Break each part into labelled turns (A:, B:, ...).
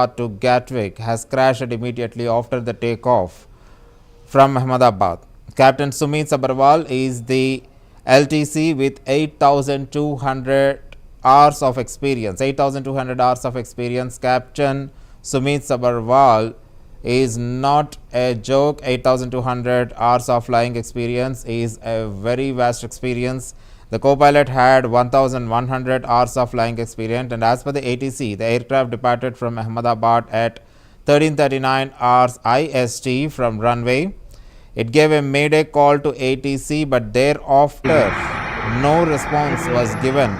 A: to Gatwick has crashed immediately after the takeoff from Ahmedabad. Captain Sumit Sabharwal is the LTC with 8,200 hours of experience. 8,200 hours of experience. Captain Sumit Sabharwal is not a joke. 8,200 hours of flying experience is a very vast experience. The co-pilot had 1,100 hours of flying experience, and as per the ATC, the aircraft departed from Ahmedabad at 13:39 hours IST from runway. It gave a mayday call to ATC, but thereafter no response was given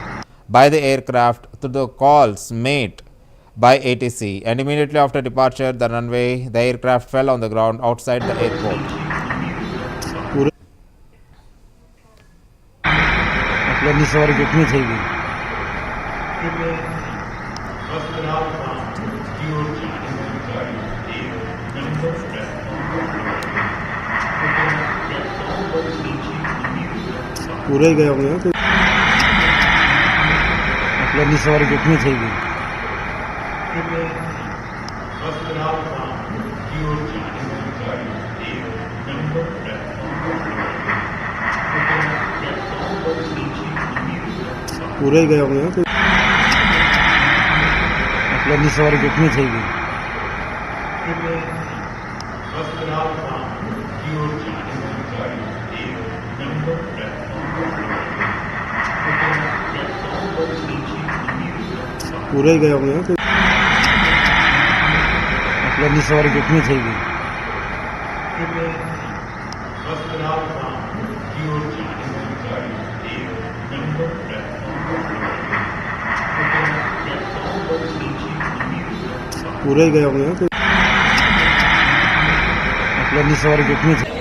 A: by the aircraft to the calls made by ATC, and immediately after departure the runway, the aircraft fell on the ground outside the airport.
B: सवारी कितनी चाहिए पूरे ही गए होंगे सवारी कितनी चाहिए पूरे ही गए होंगे सवारी कितनी चाहिए पूरे ही गए होंगे सवारी कितनी चाहिए पूरे ही गए होंगे सवारी कितनी चाहिए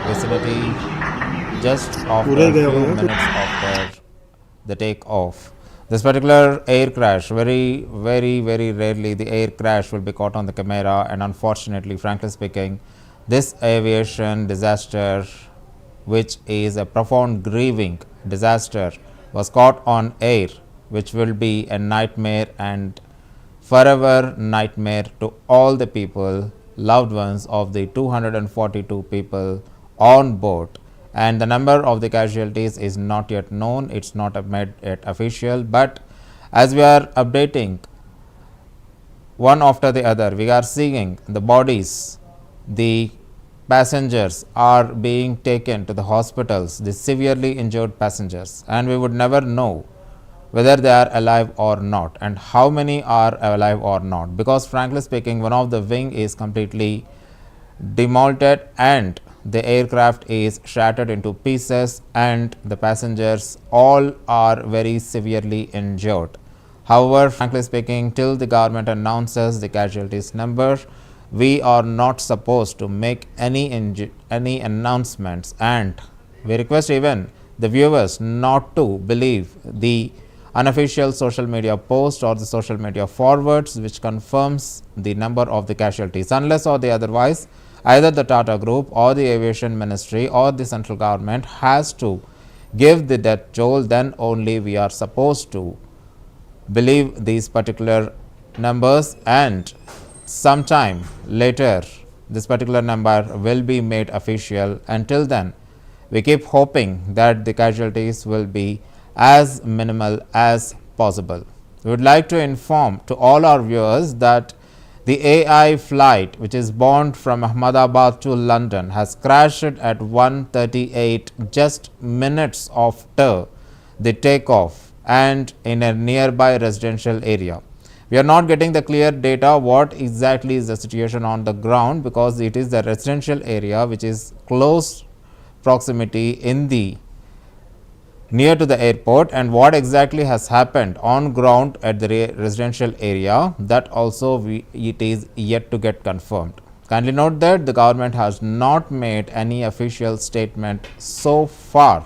A: Vicinity just after a few minutes after the takeoff. This particular air crash, very rarely the air crash will be caught on the camera, and unfortunately, frankly speaking, this aviation disaster, which is a profound grieving disaster, was caught on air, which will be a nightmare and forever nightmare to all the people, loved ones of the 242 people on board, and the number of the casualties is not yet known. It's not made yet official, but as we are updating one after the other, we are seeing the bodies, the passengers are being taken to the hospitals, the severely injured passengers, and we would never know whether they are alive or not and how many are alive or not, because frankly speaking, one of the wing is completely demolted and the aircraft is shattered into pieces, and the passengers all are very severely injured. However, frankly speaking, till the government announces the casualties number, we are not supposed to make any announcements, and we request even the viewers not to believe the unofficial social media post or the social media forwards which confirms the number of the casualties, unless or the otherwise either the Tata Group or the Aviation Ministry or the central government has to give the death toll, then only we are supposed to believe these particular numbers, and sometime later this particular number will be made official. Until then, we keep hoping that the casualties will be as minimal as possible. We would like to inform to all our viewers that the AI flight which is bound from Ahmedabad to London has crashed at 1:38 just minutes after the takeoff and in a nearby residential area. We are not getting the clear data what exactly is the situation on the ground, because it is the residential area which is close proximity in the near to the airport, and what exactly has happened on ground at the residential area, that also it is yet to get confirmed. Kindly note that the government has not made any official statement so far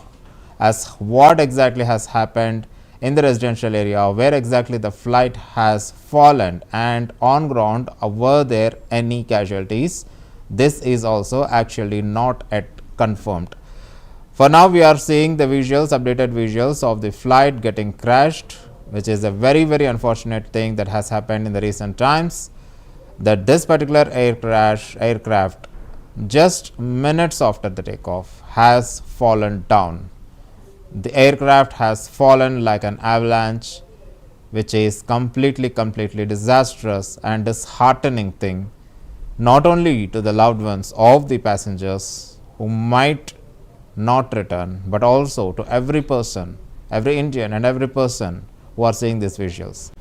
A: as what exactly has happened in the residential area, where exactly the flight has fallen, and on ground were there any casualties. This is also actually not yet confirmed. For now, we are seeing the visuals, updated visuals of the flight getting crashed, which is a very, very unfortunate thing that has happened in the recent times, that this particular aircraft just minutes after the takeoff has fallen down. The aircraft has fallen like an avalanche, which is completely disastrous and disheartening thing, not only to the loved ones of the passengers who might not return, but also to every person, every Indian and every person who are seeing these visuals.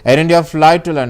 A: Air India flight to London